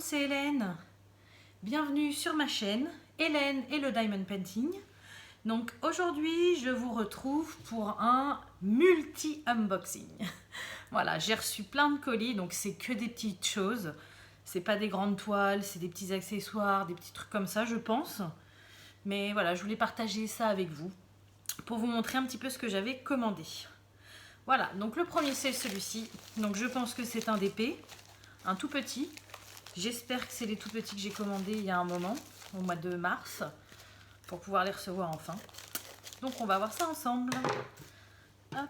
c'est Hélène. Bienvenue sur ma chaîne, Hélène et le Diamond Painting. Donc aujourd'hui, je vous retrouve pour un multi-unboxing. Voilà, j'ai reçu plein de colis, donc c'est que des petites choses. C'est pas des grandes toiles, c'est des petits accessoires, des petits trucs comme ça, je pense. Mais voilà, je voulais partager ça avec vous pour vous montrer un petit peu ce que j'avais commandé. Voilà, donc le premier c'est celui-ci. Donc je pense que c'est un DP, un tout petit. J'espère que c'est les tout petits que j'ai commandés il y a un moment, au mois de mars, pour pouvoir les recevoir enfin. Donc on va voir ça ensemble. Hop.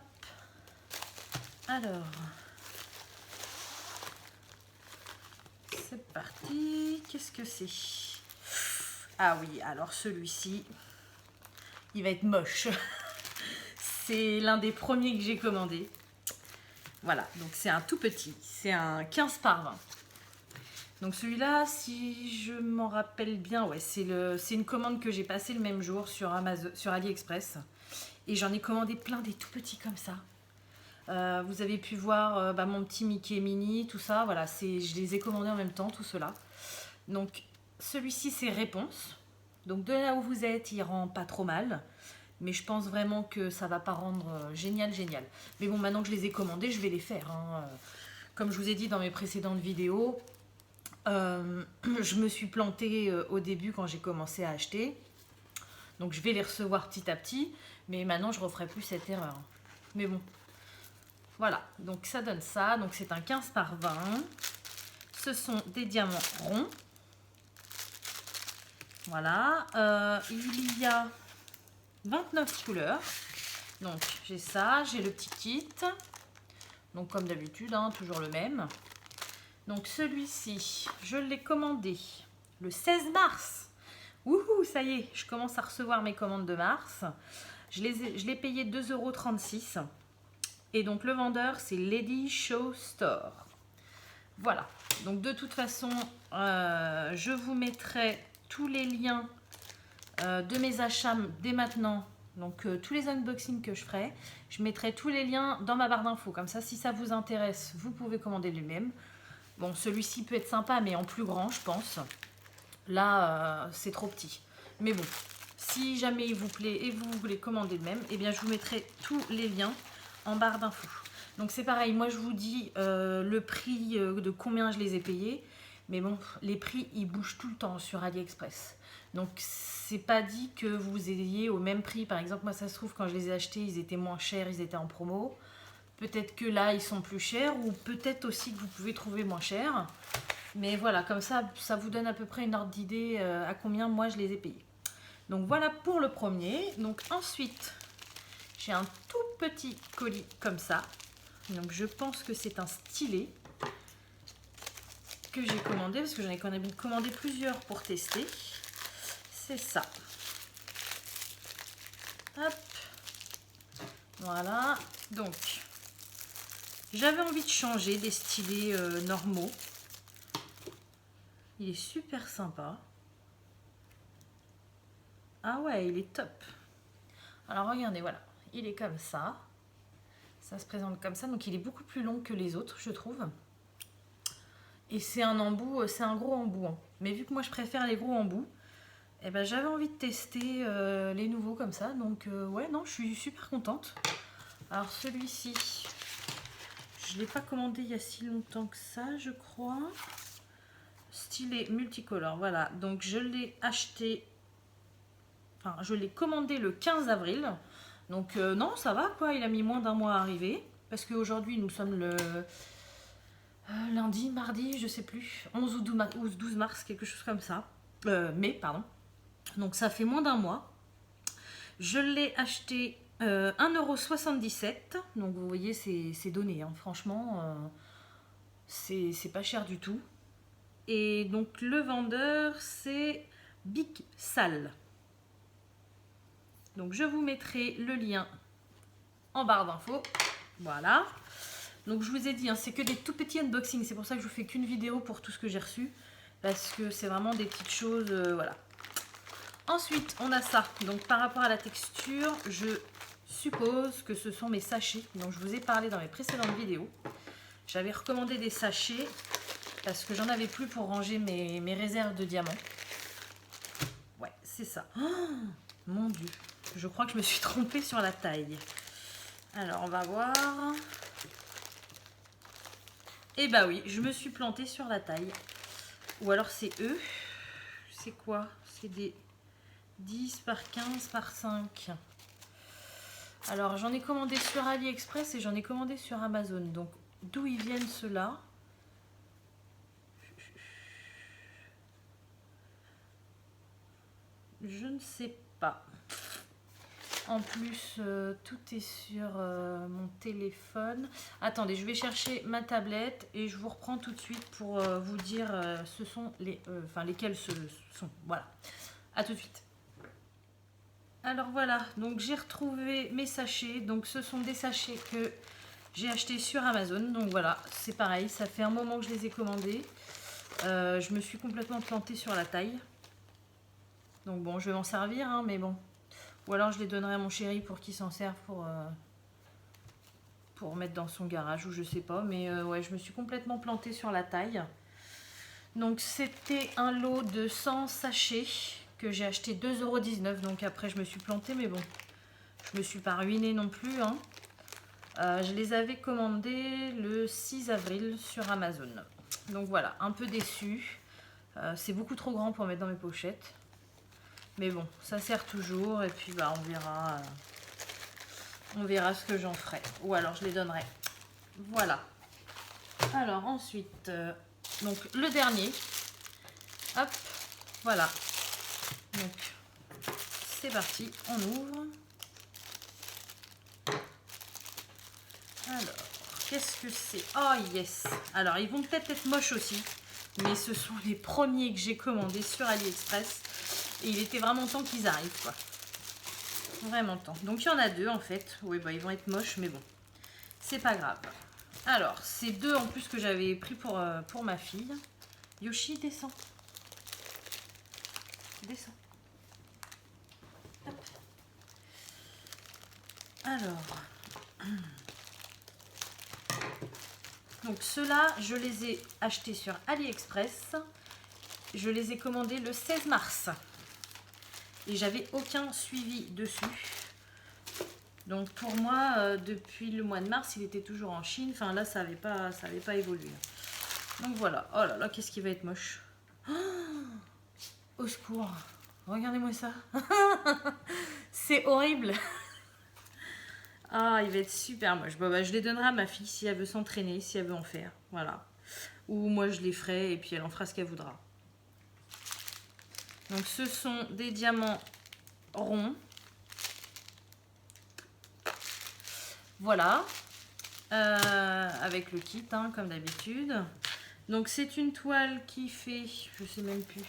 Alors, c'est parti. Qu'est-ce que c'est? Ah oui, alors celui-ci, il va être moche. C'est l'un des premiers que j'ai commandé. Voilà, donc c'est un tout petit, c'est un 15 par 20. Donc celui-là, si je m'en rappelle bien, ouais, c'est une commande que j'ai passée le même jour sur Amazon, sur AliExpress. Et j'en ai commandé plein des tout petits comme ça. Vous avez pu voir mon petit Mickey Mini, tout ça. Voilà, je les ai commandés en même temps, tout cela. Donc celui-ci, c'est Réponse. Donc de là où vous êtes, il rend pas trop mal. Mais je pense vraiment que ça va pas rendre génial. Mais bon, maintenant que je les ai commandés, je vais les faire. Hein. Comme je vous ai dit dans mes précédentes vidéos, je me suis plantée au début quand j'ai commencé à acheter. Donc je vais les recevoir petit à petit. Mais maintenant, je ne referai plus cette erreur. Mais bon, voilà. Donc ça donne ça. Donc c'est un 15 par 20. Ce sont des diamants ronds. Voilà. Il y a 29 couleurs. Donc j'ai ça, j'ai le petit kit. Donc comme d'habitude, hein, toujours le même. Donc celui-ci, je l'ai commandé le 16 mars. Wouhou, ça y est, je commence à recevoir mes commandes de mars. Je l'ai payé 2,36 €. Et donc le vendeur, c'est Lady Show Store. Voilà, donc de toute façon, je vous mettrai tous les liens de mes achats dès maintenant. Donc tous les unboxings que je ferai, je mettrai tous les liens dans ma barre d'infos. Comme ça, si ça vous intéresse, vous pouvez commander lui-même. Bon, celui-ci peut être sympa, mais en plus grand, je pense. Là, c'est trop petit. Mais bon, si jamais il vous plaît et vous voulez commander le même, eh bien, je vous mettrai tous les liens en barre d'infos. Donc, c'est pareil. Moi, je vous dis le prix de combien je les ai payés. Mais bon, les prix, ils bougent tout le temps sur AliExpress. Donc, c'est pas dit que vous ayez au même prix. Par exemple, moi, ça se trouve, quand je les ai achetés, ils étaient moins chers, ils étaient en promo. Peut-être que là, ils sont plus chers ou peut-être aussi que vous pouvez trouver moins cher. Mais voilà, comme ça, ça vous donne à peu près une ordre d'idée à combien moi je les ai payés. Donc voilà pour le premier. Donc ensuite, j'ai un tout petit colis comme ça. Donc je pense que c'est un stylet que j'ai commandé parce que j'en ai commandé plusieurs pour tester. C'est ça. Hop. Voilà. Donc, j'avais envie de changer des stylets normaux. Il est super sympa. Ah ouais, il est top. Alors regardez, voilà. Il est comme ça. Ça se présente comme ça. Donc il est beaucoup plus long que les autres, je trouve. Et c'est un embout, c'est un gros embout. Hein. Mais vu que moi je préfère les gros embouts, eh ben, j'avais envie de tester les nouveaux comme ça. Donc ouais, non, je suis super contente. Alors celui-ci, je ne l'ai pas commandé il y a si longtemps que ça, je crois. Stylet multicolore, voilà. Donc je l'ai acheté, enfin je l'ai commandé le 15 avril. Donc non, ça va quoi, il a mis moins d'un mois à arriver. Parce qu'aujourd'hui nous sommes le lundi, mardi, je sais plus, 11 ou 12 mars, quelque chose comme ça. Mai, pardon. Donc ça fait moins d'un mois. Je l'ai acheté 1,77 €. Donc vous voyez, c'est donné. Hein. Franchement, c'est pas cher du tout. Et donc le vendeur, c'est Big Sal. Donc je vous mettrai le lien en barre d'infos. Voilà. Donc je vous ai dit, hein, c'est que des tout petits unboxings. C'est pour ça que je vous fais qu'une vidéo pour tout ce que j'ai reçu. Parce que c'est vraiment des petites choses, voilà. Ensuite, on a ça. Donc par rapport à la texture, je suppose que ce sont mes sachets. Donc je vous ai parlé dans mes précédentes vidéos. J'avais recommandé des sachets. parce que j'en avais plus pour ranger mes réserves de diamants. Ouais, c'est ça. Oh, mon Dieu, je crois que je me suis trompée sur la taille. Alors, on va voir. Eh bah oui, je me suis plantée sur la taille. Ou alors c'est eux. C'est quoi? C'est des 10 par 15 par 5. Alors, j'en ai commandé sur AliExpress et j'en ai commandé sur Amazon. Donc, d'où ils viennent ceux-là? Je ne sais pas. En plus, tout est sur mon téléphone. Attendez, je vais chercher ma tablette et je vous reprends tout de suite pour vous dire ce sont lesquels ce sont. Voilà. À tout de suite. Alors voilà, donc j'ai retrouvé mes sachets. Donc ce sont des sachets que j'ai achetés sur Amazon. Donc voilà, c'est pareil, ça fait un moment que je les ai commandés. Je me suis complètement plantée sur la taille. Donc bon, je vais m'en servir, hein, mais bon. Ou alors je les donnerai à mon chéri pour qu'il s'en serve pour mettre dans son garage ou je sais pas. Mais ouais, je me suis complètement plantée sur la taille. Donc c'était un lot de 100 sachets que j'ai acheté 2,19 €. Donc après je me suis plantée, mais bon, je me suis pas ruinée non plus. Hein. Je les avais commandés le 6 avril sur Amazon. Donc voilà, un peu déçue. C'est beaucoup trop grand pour mettre dans mes pochettes. Mais bon, ça sert toujours et puis bah on verra ce que j'en ferai. Ou alors je les donnerai. Voilà. Alors ensuite, donc le dernier. Hop, voilà. Donc c'est parti, on ouvre. Alors, qu'est-ce que c'est? Oh yes. Alors ils vont peut-être être moches aussi, mais ce sont les premiers que j'ai commandés sur AliExpress. Et il était vraiment temps qu'ils arrivent, quoi. Vraiment temps. Donc il y en a deux en fait. Oui, bah ils vont être moches, mais bon. C'est pas grave. Alors, c'est deux en plus que j'avais pris pour ma fille. Yoshi, descends. Descends. Hop. Alors. Donc ceux-là, je les ai achetés sur AliExpress. Je les ai commandés le 16 mars. Et j'avais aucun suivi dessus. Donc pour moi, depuis le mois de mars, il était toujours en Chine. Enfin là, ça n'avait pas évolué. Donc voilà. Oh là là, qu'est-ce qui va être moche. Oh, au secours. Regardez-moi ça. C'est horrible. Ah, il va être super moche. Bon, bah, je les donnerai à ma fille si elle veut s'entraîner, si elle veut en faire. Voilà. Ou moi, je les ferai et puis elle en fera ce qu'elle voudra. Donc ce sont des diamants ronds. Voilà. Avec le kit, hein, comme d'habitude. Donc c'est une toile qui fait, je sais même plus.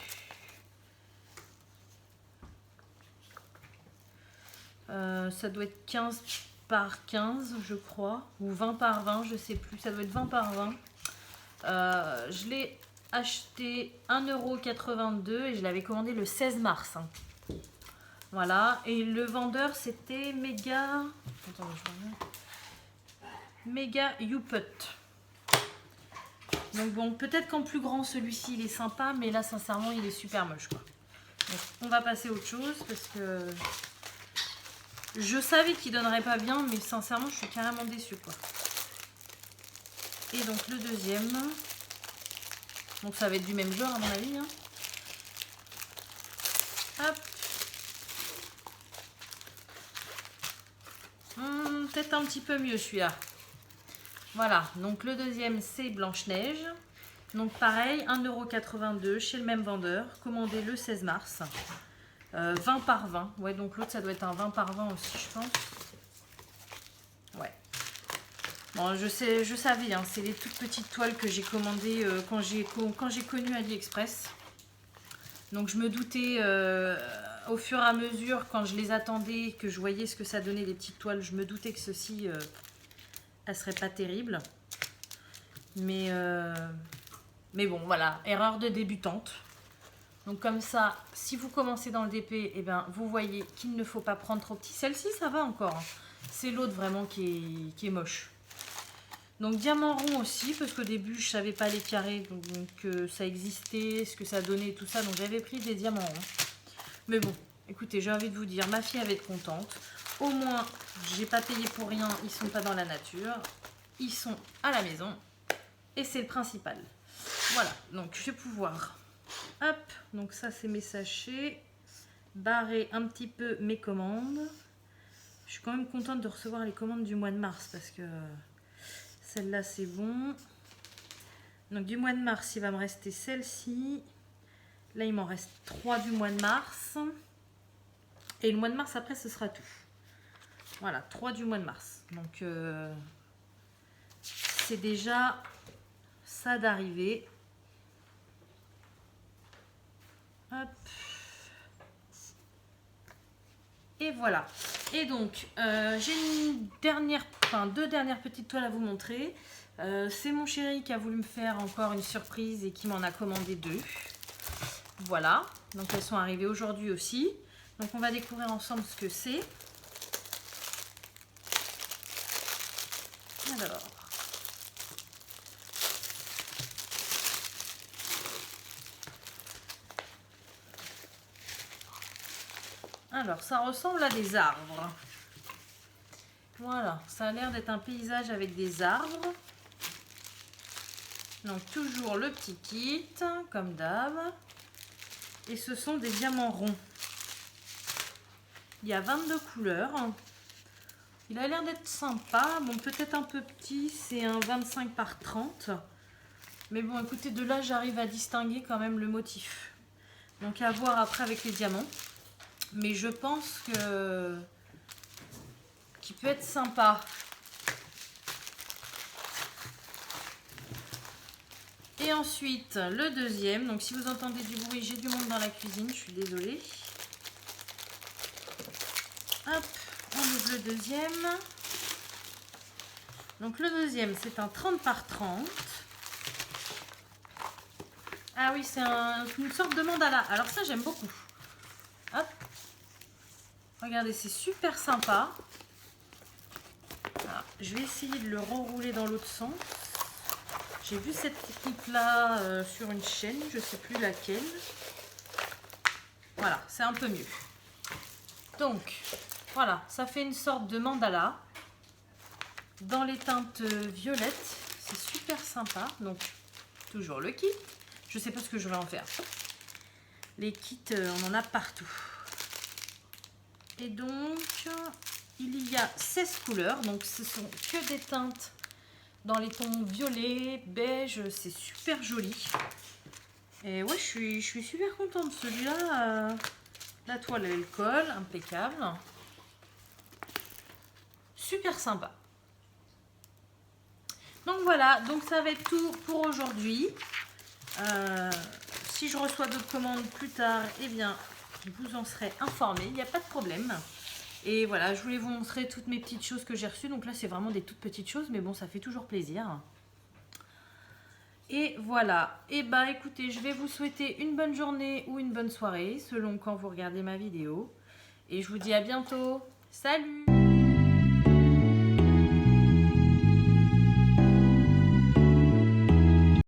Ça doit être 15 par 15, je crois. Ou 20 par 20, je sais plus. Ça doit être 20 par 20. Je l'ai acheté 1,82 € et je l'avais commandé le 16 mars. Hein. Voilà. Et le vendeur, c'était Mega... Attendez, je reviens. Mega Youput. Donc bon, peut-être qu'en plus grand, celui-ci, il est sympa. Mais là, sincèrement, il est super moche, quoi. Donc, on va passer à autre chose parce que... Je savais qu'il donnerait pas bien, mais sincèrement, je suis carrément déçue, quoi. Et donc, le deuxième... Donc ça va être du même genre à mon avis. Hein. Hop. Peut-être un petit peu mieux celui-là. Voilà, donc le deuxième c'est Blanche-Neige. Donc pareil, 1,82 € chez le même vendeur. Commandé le 16 mars. 20 par 20. Ouais, donc l'autre ça doit être un 20 par 20 aussi, je pense. Ouais. Bon, je savais, hein, c'est les toutes petites toiles que j'ai commandées quand j'ai connu AliExpress. Donc je me doutais au fur et à mesure, quand je les attendais, que je voyais ce que ça donnait les petites toiles, je me doutais que ceci, elle serait pas terrible. Mais bon, voilà, erreur de débutante. Donc comme ça, si vous commencez dans le DP, eh ben, vous voyez qu'il ne faut pas prendre trop petit. Celle-ci, ça va encore. Hein. C'est l'autre vraiment qui est moche. Donc diamant rond aussi, parce qu'au début je savais pas les carrés, donc ça existait, ce que ça donnait, tout ça. Donc j'avais pris des diamants ronds. Mais bon, écoutez, j'ai envie de vous dire, ma fille va être contente. Au moins, j'ai pas payé pour rien, ils sont pas dans la nature. Ils sont à la maison. Et c'est le principal. Voilà, donc je vais pouvoir... Hop, donc ça c'est mes sachets. Barrer un petit peu mes commandes. Je suis quand même contente de recevoir les commandes du mois de mars parce que celle-là c'est bon. Donc du mois de mars, il va me rester celle-ci. Là, il m'en reste 3 du mois de mars. Et le mois de mars, après, ce sera tout. Voilà, 3 du mois de mars. Donc, c'est déjà ça d'arriver. Hop. Et voilà. Et donc, j'ai une dernière, enfin 2 dernières petites toiles à vous montrer. C'est mon chéri qui a voulu me faire encore une surprise et qui m'en a commandé 2. Voilà. Donc, elles sont arrivées aujourd'hui aussi. Donc, on va découvrir ensemble ce que c'est. Alors, ça ressemble à des arbres. Voilà, ça a l'air d'être un paysage avec des arbres. Donc, toujours le petit kit, comme d'hab. Et ce sont des diamants ronds. Il y a 22 couleurs. Il a l'air d'être sympa. Bon, peut-être un peu petit, c'est un 25 par 30. Mais bon, écoutez, de là, j'arrive à distinguer quand même le motif. Donc, à voir après avec les diamants. Mais je pense que qu'il peut être sympa. Et ensuite, le deuxième. Donc, si vous entendez du bruit, j'ai du monde dans la cuisine. Je suis désolée. Hop, on ouvre le deuxième. Donc, le deuxième, c'est un 30 par 30. Ah oui, c'est une sorte de mandala. Alors ça, j'aime beaucoup. Hop. Regardez, c'est super sympa. Alors, je vais essayer de le rerouler dans l'autre sens. J'ai vu cette technique-là sur une chaîne, je ne sais plus laquelle. Voilà, c'est un peu mieux. Donc, voilà, ça fait une sorte de mandala dans les teintes violettes. C'est super sympa. Donc, toujours le kit. Je ne sais pas ce que je vais en faire. Les kits, on en a partout. Et donc, il y a 16 couleurs. Donc, ce sont que des teintes dans les tons violets, beige. C'est super joli. Et ouais, je suis super contente de celui-là. La toile, elle colle, impeccable. Super sympa. Donc voilà, donc ça va être tout pour aujourd'hui. Si je reçois d'autres commandes plus tard, eh bien, je vous en serai informée, il n'y a pas de problème. Et voilà, je voulais vous montrer toutes mes petites choses que j'ai reçues. Donc là, c'est vraiment des toutes petites choses, mais bon, ça fait toujours plaisir. Et voilà, et bah écoutez, je vais vous souhaiter une bonne journée ou une bonne soirée, selon quand vous regardez ma vidéo. Et je vous dis à bientôt. Salut!